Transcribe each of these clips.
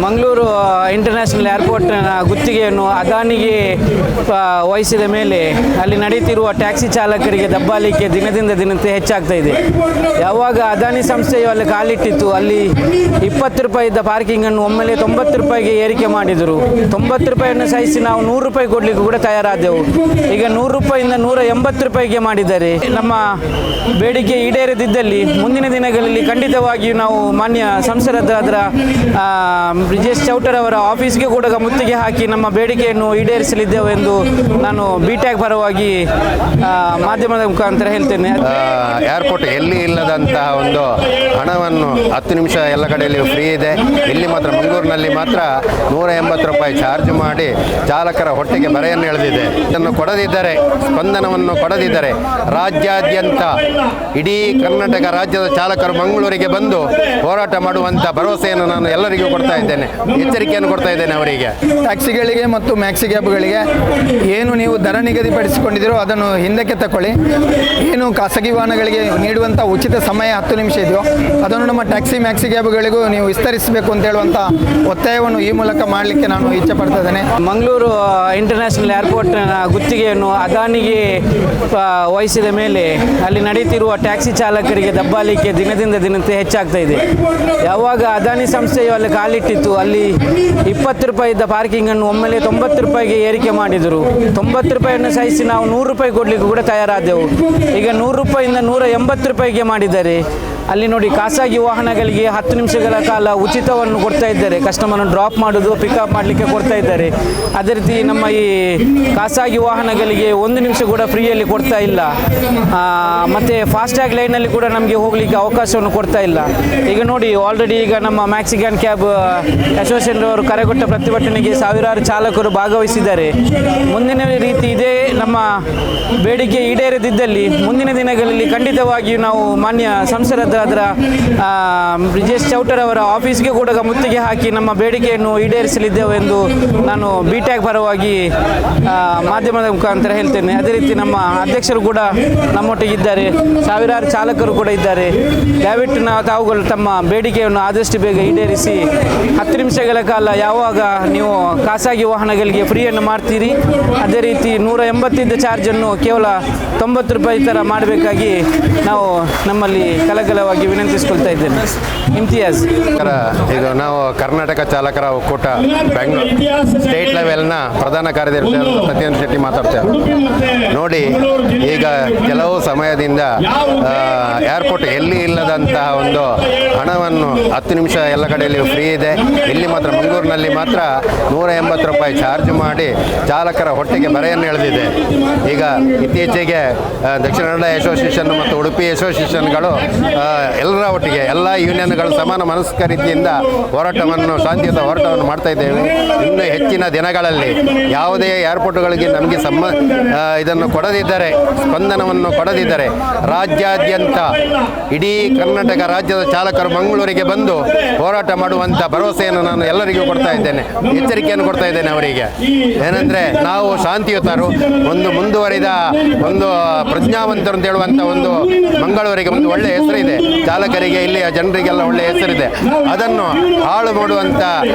Mangaluru international ಏರ್ಪೋರ್ಟ್ನ ಗುತ್ತಿಗೆಯನ್ನು ಅದಾನಿಗೆ ವಹಿಸಿದ ಮೇಲೆ ಅಲ್ಲಿ ನಡೀತಿರುವ ಟ್ಯಾಕ್ಸಿ ಚಾಲಕರಿಗೆ ದಬ್ಬಾಳಿಕೆ ದಿನದಿಂದ ದಿನಕ್ಕೆ ಹೆಚ್ಚಾಗ್ತಾ ಇದೆ. ಯಾವಾಗ ಅದಾನಿ ಸಂಸ್ಥೆಯು ಅಲ್ಲಿ ಕಾಲಿಟ್ಟಿತ್ತು, ಅಲ್ಲಿ 20 ರೂಪಾಯಿ ಇದ್ದ ಪಾರ್ಕಿಂಗನ್ನು ಒಮ್ಮೆಲೆ 90 ರೂಪಾಯಿಗೆ ಏರಿಕೆ ಮಾಡಿದರು. 90 ರೂಪಾಯಿಯನ್ನು ಸಹಿಸಿ ನಾವು 100 ರೂಪಾಯಿ ಕೊಡಲಿಕ್ಕೆ ಕೂಡ ತಯಾರಾದೆವು. ಈಗ 100 ರೂಪಾಯಿಯಿಂದ 180 ರೂಪಾಯಿಗೆ ಮಾಡಿದ್ದಾರೆ. ನಮ್ಮ ಬೇಡಿಕೆ ಈಡೇರದಿದ್ದಲ್ಲಿ ಮುಂದಿನ ದಿನಗಳಲ್ಲಿ ಖಂಡಿತವಾಗಿಯೂ ನಾವು ಮಾನ್ಯ ಸಂಸದರಾದ ಬ್ರಿಜೇಶ್ ಚೌಟರ್ ಅವರ ಆಫೀಸ್ಗೆ ಕೂಡ ಮುತ್ತಿಗೆ ಹಾಕಿ ನಮ್ಮ ಬೇಡಿಕೆಯನ್ನು ಈಡೇರಿಸಲಿದ್ದೇವೆ ಎಂದು ನಾನು ಬಿಟ್ಯಾಗ್ ಪರವಾಗಿ ಮಾಧ್ಯಮದ ಮುಖಾಂತರ ಹೇಳ್ತೇನೆ. ಏರ್ಪೋರ್ಟ್ ಎಲ್ಲಿ ಇಲ್ಲದಂತಹ ಒಂದು ಹಣವನ್ನು 10 ನಿಮಿಷ ಎಲ್ಲ ಕಡೆಯಲ್ಲಿ ಫ್ರೀ ಇದೆ. ಇಲ್ಲಿ ಮಾತ್ರ ಮಂಗಳೂರಿನಲ್ಲಿ ಮಾತ್ರ 180 ರೂಪಾಯಿ ಚಾರ್ಜ್ ಮಾಡಿ ಚಾಲಕರ ಹೊಟ್ಟೆಗೆ ಬರೆಯನ್ನು ಎಳೆದಿದೆ. ಇದನ್ನು ಕೊಡದಿದ್ದರೆ, ಸ್ಪಂದನವನ್ನು ಕೊಡದಿದ್ದರೆ ರಾಜ್ಯಾದ್ಯಂತ ಇಡೀ ಕರ್ನಾಟಕ ರಾಜ್ಯದ ಚಾಲಕರು ಮಂಗಳೂರಿಗೆ ಬಂದು ಹೋರಾಟ ಮಾಡುವಂಥ ಭರವಸೆಯನ್ನು ನಾನು ಎಲ್ಲರಿಗೂ ಕೊಡ್ತಾ ಇದ್ದೇನೆ, ಎಚ್ಚರಿಕೆಯನ್ನು ಕೊಡ್ತಾ ಇದ್ದೇನೆ ಅವರಿಗೆ. ಟ್ಯಾಕ್ಸಿಗಳಿಗೆ ಮತ್ತು ಮ್ಯಾಕ್ಸಿ ಕ್ಯಾಬ್ಗಳಿಗೆ ಏನು ನೀವು ದರ ನಿಗದಿಪಡಿಸಿಕೊಂಡಿದ್ದೀರೋ ಅದನ್ನು ಹಿಂದಕ್ಕೆ ತಗೊಳ್ಳಿ. ಏನು ಖಾಸಗಿ ವಾಹನಗಳಿಗೆ ನೀಡುವಂಥ ಉಚಿತ ಸಮಯ 10 ನಿಮಿಷ ಇದೆಯೋ ಅದನ್ನು ನಮ್ಮ ಟ್ಯಾಕ್ಸಿ ಮ್ಯಾಕ್ಸಿ ಕ್ಯಾಬ್ಗಳಿಗೂ ನೀವು ವಿಸ್ತರಿಸಬೇಕು ಅಂತ ಹೇಳುವಂಥ ಒತ್ತಾಯವನ್ನು ಈ ಮೂಲಕ ಮಾಡಲಿಕ್ಕೆ ನಾನು ಇಚ್ಛೆ ಪಡ್ತಾ ಇದ್ದೇನೆ. ಮಂಗಳೂರು ಇಂಟರ್ನ್ಯಾಷನಲ್ ಏರ್ಪೋರ್ಟ್ನ ಗುತ್ತಿಗೆಯನ್ನು ಅದಾನಿಗೆ ವಹಿಸಿದ ಮೇಲೆ ಅಲ್ಲಿ ನಡೀತಿರುವ ಟ್ಯಾಕ್ಸಿ ಚಾಲಕರಿಗೆ ದಬ್ಬಾಳಿಕೆ ದಿನದಿಂದ ದಿನಕ್ಕೆ ಹೆಚ್ಚಾಗ್ತಾ ಇದೆ. ಯಾವಾಗ ಅದಾನಿ ಸಂಸ್ಥೆಯು ಅಲ್ಲಿ ಕಾಲಿಟ್ಟಿತ್ತು, ಅಲ್ಲಿ 20 ರೂಪಾಯಿ ಇದ್ದ ಪಾರ್ಕಿಂಗನ್ನು ಒಮ್ಮೆಲೆ 90 ರೂಪಾಯಿಗೆ ಏರಿಕೆ ಮಾಡಿದರು. 90 ರೂಪಾಯಿಯನ್ನು ಸಹಿಸಿ ನಾವು 100 ರೂಪಾಯಿ ಕೊಡಲಿಕ್ಕೆ ಕೂಡ ತಯಾರಾದೆವು. ಈಗ 100 ರೂಪಾಯಿಯಿಂದ 180 ರೂಪಾಯಿಗೆ ಮಾಡಿದ್ದಾರೆ. ಅಲ್ಲಿ ನೋಡಿ, ಖಾಸಗಿ ವಾಹನಗಳಿಗೆ 10 ನಿಮಿಷಗಳ ಕಾಲ ಉಚಿತವನ್ನು ಕೊಡ್ತಾ ಇದ್ದಾರೆ. ಕಸ್ಟಮರನ್ನು ಡ್ರಾಪ್ ಮಾಡೋದು, ಪಿಕಪ್ ಮಾಡಲಿಕ್ಕೆ ಕೊಡ್ತಾ ಇದ್ದಾರೆ. ಅದೇ ರೀತಿ ನಮ್ಮ ಈ ಖಾಸಗಿ ವಾಹನಗಳಿಗೆ 1 ನಿಮಿಷ ಕೂಡ ಫ್ರೀಯಲ್ಲಿ ಕೊಡ್ತಾ ಇಲ್ಲ. ಮತ್ತು ಫಾಸ್ಟ್ಯಾಗ್ ಲೈನಲ್ಲಿ ಕೂಡ ನಮಗೆ ಹೋಗಲಿಕ್ಕೆ ಅವಕಾಶವನ್ನು ಕೊಡ್ತಾ ಇಲ್ಲ. ಈಗ ನೋಡಿ, ಆಲ್ರೆಡಿ ಈಗ ನಮ್ಮ ಮ್ಯಾಕ್ಸಿಕನ್ ಕ್ಯಾಬ್ ಅಸೋಸಿಯೇಷನ್ ಅವರು ಕರೆಗೊಟ್ಟ ಪ್ರತಿಭಟನೆಗೆ ಸಾವಿರಾರು ಚಾಲಕರು ಭಾಗವಹಿಸಿದ್ದಾರೆ. ಮುಂದಿನ ರೀತಿ ಇದೇ ನಮ್ಮ ಬೇಡಿಕೆ ಈಡೇರದಿದ್ದಲ್ಲಿ ಮುಂದಿನ ದಿನಗಳಲ್ಲಿ ಖಂಡಿತವಾಗಿಯೂ ನಾವು ಮಾನ್ಯ ಸಂಸದರಾದ ಬ್ರಿಜೇಶ್ ಚೌಟರ್ ಅವರ ಆಫೀಸ್ಗೆ ಕೂಡ ಮುತ್ತಿಗೆ ಹಾಕಿ ನಮ್ಮ ಬೇಡಿಕೆಯನ್ನು ಈಡೇರಿಸಲಿದ್ದೇವೆ ಎಂದು ನಾನು ಬಿಟ್ಯಾಗ್ ಪರವಾಗಿ ಮಾಧ್ಯಮದ ಮುಖಾಂತರ ಹೇಳ್ತೇನೆ. ಅದೇ ರೀತಿ ನಮ್ಮ ಅಧ್ಯಕ್ಷರು ಕೂಡ ನಮ್ಮೊಟ್ಟಿಗಿದ್ದಾರೆ, ಸಾವಿರಾರು ಚಾಲಕರು ಕೂಡ ಇದ್ದಾರೆ. ದಯವಿಟ್ಟು ತಾವುಗಳು ತಮ್ಮ ಬೇಡಿಕೆಯನ್ನು ಆದಷ್ಟು ಬೇಗ ಈಡೇರಿಸಿ 10 ನಿಮಿಷಗಳ ಕಾಲ ಯಾವಾಗ ನೀವು ಖಾಸಗಿ ವಾಹನಗಳಿಗೆ ಫ್ರೀಯನ್ನು ಮಾಡ್ತೀರಿ, ಅದೇ ರೀತಿ 180 ಚಾರ್ಜನ್ನು ಕೇವಲ 90 ರೂಪಾಯಿ ಥರ ಮಾಡಬೇಕಾಗಿ ನಾವು ನಮ್ಮಲ್ಲಿ ಕಲಕಲವಾಗಿ ವಿನಂತಿಸಿಕೊಳ್ತಾ ಇದ್ದೇನೆ. ಇಮ್ತಿಯಾಜ್. ಇದು ನಾವು ಕರ್ನಾಟಕ ಚಾಲಕರ ಒಕ್ಕೂಟ ಬೆಂಗಳೂರು ಸ್ಟೇಟ್ ಲೆವೆಲ್ನ ಪ್ರಧಾನ ಕಾರ್ಯದರ್ಶಿ ಸತ್ಯೇಂದ್ರ ಶೆಟ್ಟಿ ಮಾತಾಡ್ತೇವೆ. ನೋಡಿ, ಈಗ ಕೆಲವು ಸಮಯದಿಂದ ಏರ್ಪೋರ್ಟ್ ಎಲ್ಲಿ ಇಲ್ಲದಂತಹ ಒಂದು ಹಣವನ್ನು 10 ನಿಮಿಷ ಎಲ್ಲ ಕಡೆಯಲ್ಲಿ ಫ್ರೀ ಇದೆ. ಇಲ್ಲಿ ಮಾತ್ರ ಮಂಗಳೂರಿನಲ್ಲಿ ಮಾತ್ರ 180 ರೂಪಾಯಿ ಚಾರ್ಜ್ ಮಾಡಿ ಚಾಲಕರ ಹೊಟ್ಟೆಗೆ ಬರೆಯನ್ನು ಎಳೆದಿದೆ. ಈಗ ಇತ್ತೀಚೆಗೆ ದಕ್ಷಿಣ ಕನ್ನಡ ಅಸೋಸಿಯೇಷನ್ ಮತ್ತು ಉಡುಪಿ ಅಸೋಸಿಯೇಷನ್ಗಳು ಎಲ್ಲರ ಒಟ್ಟಿಗೆ ಎಲ್ಲ ಯೂನಿಯನ್ಗಳು ಸಮಾನ ಮನಸ್ಕ ರೀತಿಯಿಂದ ಶಾಂತಿಯುತ ಹೋರಾಟವನ್ನು ಮಾಡ್ತಾ ಇದ್ದೇವೆ. ಇನ್ನು ಹೆಚ್ಚಿನ ದಿನಗಳಲ್ಲಿ ಯಾವುದೇ ಏರ್ಪೋರ್ಟ್ಗಳಿಗೆ ನಮಗೆ ಇದನ್ನು ಕೊಡದಿದ್ದರೆ, ಸ್ಪಂದನವನ್ನು ಕೊಡದಿದ್ದರೆ ರಾಜ್ಯಾದ್ಯಂತ ಇಡೀ ಕರ್ನಾಟಕ ರಾಜ್ಯದ ಚಾಲಕರು ಮಂಗಳೂರಿಗೆ ಬಂದು ಹೋರಾಟ ಮಾಡುವಂಥ ಭರವಸೆಯನ್ನು ನಾನು ಎಲ್ಲರಿಗೂ ಕೊಡ್ತಾ ಇದ್ದೇನೆ, ಎಚ್ಚರಿಕೆಯನ್ನು ಕೊಡ್ತಾ ಇದ್ದೇನೆ ಅವರಿಗೆ. ಏನಂದರೆ, ನಾವು ಶಾಂತಿಯುತರು, ಒಂದು ಮುಂದುವರಿದ ಒಂದು ಪ್ರಜ್ಞಾವಂತರು ಅಂತ ಹೇಳುವಂಥ ಒಂದು ಮಂಗಳೂರಿಗೆ ಒಂದು ಒಳ್ಳೆಯ ಹೆಸರಿದೆ, ಚಾಲಕರಿಗೆ ಇಲ್ಲಿಯ ಜನರಿಗೆಲ್ಲ ಒಳ್ಳೆಯ ಹೆಸರಿದೆ. ಅದನ್ನು ಹಾಳು ಮಾಡುವಂಥ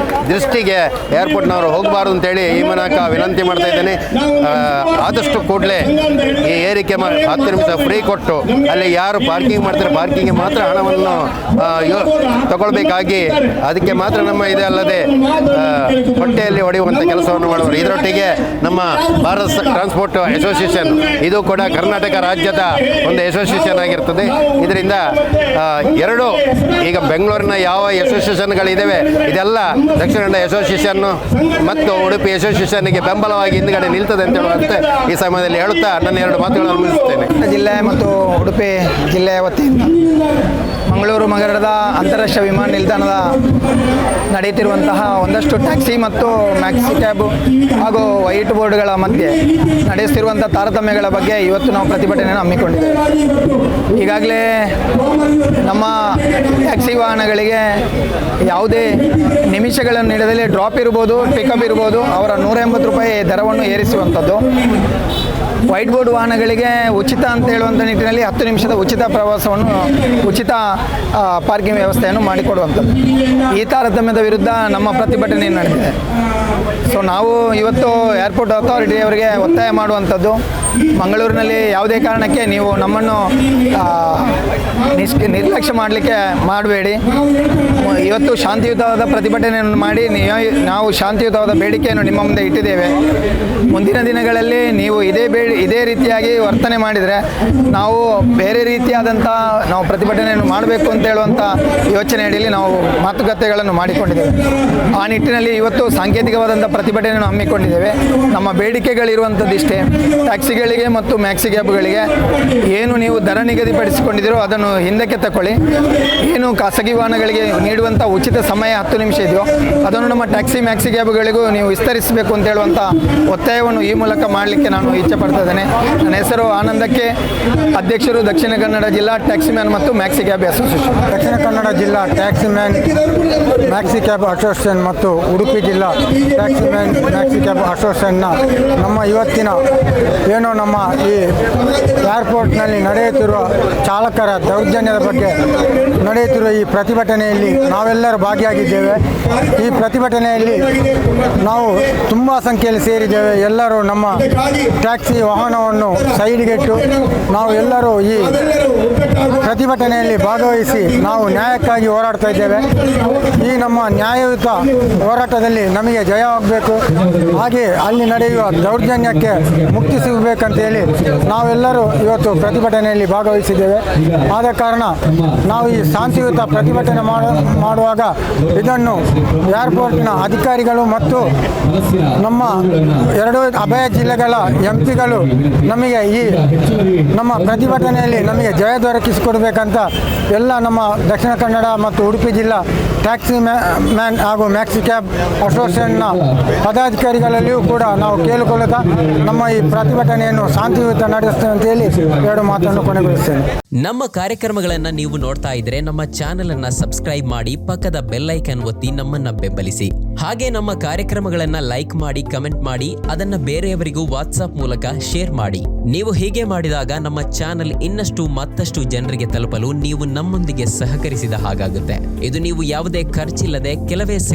ದೃಷ್ಟಿಗೆ ಏರ್ಪೋರ್ಟ್ನವರು ಹೋಗಬಾರ್ದು ಅಂತೇಳಿ ಈ ಮೂಲಕ ವಿನಂತಿ ಮಾಡ್ತಾ ಇದ್ದೇನೆ. ಆದಷ್ಟು ಕೂಡಲೇ ಈ ಏರಿಕೆ 10 ನಿಮಿಷ ಫ್ರೀ ಕೊಟ್ಟು ಅಲ್ಲಿ ಯಾರು ಪಾರ್ಕಿಂಗ್ ಮಾಡ್ತಾರೆ ಪಾರ್ಕಿಂಗ್ಗೆ ಮಾತ್ರ ಹಣವನ್ನು ತಗೊಳ್ಬೇಕಾಗಿ, ಅದಕ್ಕೆ ಮಾತ್ರ ನಮ್ಮ ಇದೆ ಅಲ್ಲದೆ ಹೊಟ್ಟೆಯಲ್ಲಿ ಹೊಡೆಯುವಂಥ ಕೆಲಸವನ್ನು ಮಾಡುವರು. ಇದರೊಟ್ಟಿಗೆ ನಮ್ಮ ಭಾರತ ಟ್ರಾನ್ಸ್ಪೋರ್ಟ್ ಅಸೋಸಿಯೇಷನ್, ಇದು ಕೂಡ ಕರ್ನಾಟಕ ರಾಜ್ಯದ ಒಂದು ಅಸೋಸಿಯೇಷನ್ ಆಗಿರ್ತದೆ. ಇದರಿಂದ ಎರಡು ಈಗ ಬೆಂಗಳೂರಿನ ಯಾವ ಅಸೋಸಿಯೇಷನ್ಗಳಿದ್ದಾವೆ ಇದೆಲ್ಲ ದಕ್ಷಿಣ ಕನ್ನಡ ಅಸೋಸಿಯೇಷನ್ನು ಮತ್ತು ಉಡುಪಿ ಅಸೋಸಿಯೇಷನ್ಗೆ ಬೆಂಬಲವಾಗಿ ಹಿಂದುಗಡೆ ನಿಲ್ತದೆ ಅಂತ ಹೇಳುವಂತೆ ಈ ಸಮಯದಲ್ಲಿ ಹೇಳುತ್ತಾ ನನ್ನ 2 ಮಾತುಗಳನ್ನು ಮುಗಿಸುತ್ತೇನೆ. ಜಿಲ್ಲೆ ಮತ್ತು ಉಡುಪಿ ಜಿಲ್ಲೆಯ ವತಿಯಿಂದ ಮಂಗಳೂರು ನಗರದ ಅಂತಾರಾಷ್ಟ್ರೀಯ ವಿಮಾನ ನಿಲ್ದಾಣದ ನಡೆಯುತ್ತಿರುವಂತಹ ಒಂದಷ್ಟು ಟ್ಯಾಕ್ಸಿ ಮತ್ತು ಮ್ಯಾಕ್ಸಿ ಕ್ಯಾಬ್ ಹಾಗೂ ವೈಟ್ ಬೋರ್ಡ್ಗಳ ಮಧ್ಯೆ ನಡೆಯುತ್ತಿರುವಂಥ ತಾರತಮ್ಯಗಳ ಬಗ್ಗೆ ಇವತ್ತು ನಾವು ಪ್ರತಿಭಟನೆಯನ್ನು ಹಮ್ಮಿಕೊಂಡಿದ್ದೇವೆ. ಈಗಾಗಲೇ ನಮ್ಮ ಟ್ಯಾಕ್ಸಿ ವಾಹನಗಳಿಗೆ ಯಾವುದೇ ನಿಮಿಷಗಳನ್ನು ನೀಡದಲ್ಲಿ ಡ್ರಾಪ್ ಇರ್ಬೋದು, ಪಿಕಪ್ ಇರ್ಬೋದು, ಅವರ 180 ರೂಪಾಯಿ ದರವನ್ನು ಏರಿಸುವಂಥದ್ದು. ವೈಟ್ ಬೋರ್ಡ್ ವಾಹನಗಳಿಗೆ ಉಚಿತ ಅಂತ ಹೇಳುವಂಥ ನಿಟ್ಟಿನಲ್ಲಿ 10 ನಿಮಿಷದ ಉಚಿತ ಪ್ರವಾಸವನ್ನು ಉಚಿತ ಪಾರ್ಕಿಂಗ್ ವ್ಯವಸ್ಥೆಯನ್ನು ಮಾಡಿಕೊಡುವಂಥದ್ದು. ಈ ತಾರತಮ್ಯದ ವಿರುದ್ಧ ನಮ್ಮ ಪ್ರತಿಭಟನೆ ನಡೆದಿದೆ. ಸೊ ನಾವು ಇವತ್ತು ಏರ್ಪೋರ್ಟ್ ಅಥಾರಿಟಿಯವರಿಗೆ ಒತ್ತಾಯ ಮಾಡುವಂಥದ್ದು, ಮಂಗಳೂರಿನಲ್ಲಿ ಯಾವುದೇ ಕಾರಣಕ್ಕೆ ನೀವು ನಮ್ಮನ್ನು ನಿರ್ಲಕ್ಷ್ಯ ಮಾಡಲಿಕ್ಕೆ ಮಾಡಬೇಡಿ. ಇವತ್ತು ಶಾಂತಿಯುತವಾದ ಪ್ರತಿಭಟನೆಯನ್ನು ಮಾಡಿ ನಾವು ಶಾಂತಿಯುತವಾದ ಬೇಡಿಕೆಯನ್ನು ನಿಮ್ಮ ಮುಂದೆ ಇಟ್ಟಿದ್ದೇವೆ. ಮುಂದಿನ ದಿನಗಳಲ್ಲಿ ನೀವು ಇದೇ ರೀತಿಯಾಗಿ ವರ್ತನೆ ಮಾಡಿದರೆ ನಾವು ಬೇರೆ ರೀತಿಯಾದಂಥ ನಾವು ಪ್ರತಿಭಟನೆಯನ್ನು ಮಾಡಬೇಕು ಅಂತ ಹೇಳುವಂಥ ಯೋಚನೆ ಅಡಿಯಲ್ಲಿ ನಾವು ಮಾತುಕತೆಗಳನ್ನು ಮಾಡಿಕೊಂಡಿದ್ದೇವೆ. ಆ ನಿಟ್ಟಿನಲ್ಲಿ ಇವತ್ತು ಸಾಂಕೇತಿಕವಾದಂಥ ಪ್ರತಿಭಟನೆಯನ್ನು ಹಮ್ಮಿಕೊಂಡಿದ್ದೇವೆ. ನಮ್ಮ ಬೇಡಿಕೆಗಳಿರುವಂಥದ್ದು ಇಷ್ಟೇ: ಟ್ಯಾಕ್ಸಿಗಳಿಗೆ ಮತ್ತು ಮ್ಯಾಕ್ಸಿ ಕ್ಯಾಬ್ಗಳಿಗೆ ಏನು ನೀವು ದರ ನಿಗದಿಪಡಿಸಿಕೊಂಡಿದ್ದೀರೋ ಅದನ್ನು ಹಿಂದಕ್ಕೆ ತಗೊಳ್ಳಿ. ಏನು ಖಾಸಗಿ ವಾಹನಗಳಿಗೆ ನೀಡುವಂಥ ಉಚಿತ ಸಮಯ 10 ನಿಮಿಷ ಇದೆಯೋ ಅದನ್ನು ನಮ್ಮ ಟ್ಯಾಕ್ಸಿ ಮ್ಯಾಕ್ಸಿ ಕ್ಯಾಬ್ಗಳಿಗೂ ನೀವು ವಿಸ್ತರಿಸಬೇಕು ಅಂತ ಹೇಳುವಂಥ ಒತ್ತಾಯವನ್ನು ಈ ಮೂಲಕ ಮಾಡಲಿಕ್ಕೆ ನಾನು ಇಚ್ಛೆ ಪಡ್ತಾ ಇದ್ದೇನೆ. ನನ್ನ ಹೆಸರು ಆನಂದಕ್ಕೆ, ಅಧ್ಯಕ್ಷರು ದಕ್ಷಿಣ ಕನ್ನಡ ಜಿಲ್ಲಾ ಟ್ಯಾಕ್ಸಿ ಮ್ಯಾನ್ ಮತ್ತು maxi cab association. Dakshina Kannada ಜಿಲ್ಲಾ taxi man maxi cab association ಮತ್ತು ಉಡುಪಿ ಜಿಲ್ಲಾ ಟ್ಯಾಕ್ಸಿ ಮ್ಯಾನ್ ಮ್ಯಾಕ್ಸಿ ಕ್ಯಾಬ್ ಅಸೋಸಿಯೇಷನ್ನ ನಮ್ಮ ಇವತ್ತಿನ ಏನು ನಮ್ಮ ಈ ಏರ್ಪೋರ್ಟ್ನಲ್ಲಿ ನಡೆಯುತ್ತಿರುವ ಚಾಲಕರ ದೌರ್ಜನ್ಯದ ಬಗ್ಗೆ ನಡೆಯುತ್ತಿರುವ ಈ ಪ್ರತಿಭಟನೆಯಲ್ಲಿ ನಾವೆಲ್ಲರೂ ಭಾಗಿಯಾಗಿದ್ದೇವೆ. ಈ ಪ್ರತಿಭಟನೆಯಲ್ಲಿ ನಾವು ತುಂಬ ಸಂಖ್ಯೆಯಲ್ಲಿ ಸೇರಿದ್ದೇವೆ. ಎಲ್ಲರೂ ನಮ್ಮ ಟ್ಯಾಕ್ಸಿ ವಾಹನವನ್ನು ಸೈಡ್ಗಿಟ್ಟು ನಾವು ಎಲ್ಲರೂ ಈ ಪ್ರತಿಭಟನೆಯಲ್ಲಿ ಭಾಗವಹಿಸಿ ನಾವು ನ್ಯಾಯಕ್ಕಾಗಿ ಹೋರಾಡ್ತಾ ಇದ್ದೇವೆ. ಈ ನಮ್ಮ ನ್ಯಾಯಯುತ ಹೋರಾಟದಲ್ಲಿ ನಮಗೆ ಜಯವಾಗಬೇಕು, ಹಾಗೆ ಅಲ್ಲಿ ನಡೆಯುವ ದೌರ್ಜನ್ಯಕ್ಕೆ ಮುಕ್ತಿ ಸಿಗಬೇಕಂತೇಳಿ ನಾವೆಲ್ಲರೂ ಇವತ್ತು ಪ್ರತಿಭಟನೆಯಲ್ಲಿ ಭಾಗವಹಿಸಿದ್ದೇವೆ. ಆದ ಕಾರಣ ನಾವು ಈ ಶಾಂತಿಯುತ ಪ್ರತಿಭಟನೆ ಮಾಡುವಾಗ ಇದನ್ನು ಏರ್ಪೋರ್ಟ್ನ ಅಧಿಕಾರಿಗಳು ಮತ್ತು ನಮ್ಮ 2 ಅಭಯ ಜಿಲ್ಲೆಗಳ ಎಂಪಿಗಳು ನಮಗೆ ಈ ನಮ್ಮ ಪ್ರತಿಭಟನೆಯಲ್ಲಿ ನಮಗೆ ಜಯ ದೊರಕಿಸಿಕೊಡಬೇಕಂತ ಎಲ್ಲ ನಮ್ಮ ದಕ್ಷಿಣ ಕನ್ನಡ ಮತ್ತು ಉಡುಪಿ ಜಿಲ್ಲಾ ಟ್ಯಾಕ್ಸಿ ಮ್ಯಾನ್ ಹಾಗೂ ಮ್ಯಾಕ್ಸಿ ಕ್ಯಾಬ್ ಅಸೋಸಿಯೇಷನ್ನ ಪದಾಧಿಕಾರಿಗಳಲ್ಲಿಯೂ ಕೂಡ ನಾವು ಕೇಳಿಕೊಳ್ಳುತ್ತಾ ನಮ್ಮ ಈ ಪ್ರತಿಭಟನೆಯನ್ನು ಶಾಂತಿಯುತ ನಡೆಸ್ತೇವೆ ಅಂತ ಹೇಳಿ 2 ಮಾತನ್ನು ಕೊನೆಗೊಳಿಸ್ತೇನೆ. ನಮ್ಮ ಕಾರ್ಯಕ್ರಮಗಳನ್ನು ನೀವು ನೋಡ್ತಾ ಇದ್ರೆ ನಮ್ಮ ಚಾನೆಲ್ ಅನ್ನ ಸಬ್ಸ್ಕ್ರೈಬ್ ಮಾಡಿ, ಪಕ್ಕದ ಬೆಲ್ ಐಕಾನ್ ಒತ್ತಿ ನಮ್ಮನ್ನ ಬೆಂಬಲಿಸಿ. ಹಾಗೆ ನಮ್ಮ ಕಾರ್ಯಕ್ರಮಗಳನ್ನ ಲೈಕ್ ಮಾಡಿ, ಕಮೆಂಟ್ ಮಾಡಿ, ಅದನ್ನ ಬೇರೆಯವರಿಗೂ ವಾಟ್ಸ್ಆಪ್ ಮೂಲಕ ಶೇರ್ ಮಾಡಿ. ನೀವು ಹೀಗೆ ಮಾಡಿದಾಗ ನಮ್ಮ ಚಾನೆಲ್ ಇನ್ನಷ್ಟು ಮತ್ತಷ್ಟು ಜನರಿಗೆ ತಲುಪಲು ನೀವು ನಮ್ಮೊಂದಿಗೆ ಸಹಕರಿಸಿದ ಹಾಗಾಗುತ್ತೆ. ಇದು ನೀವು ಯಾವುದೇ ಖರ್ಚಿಲ್ಲದೆ ಕೆಲವೇ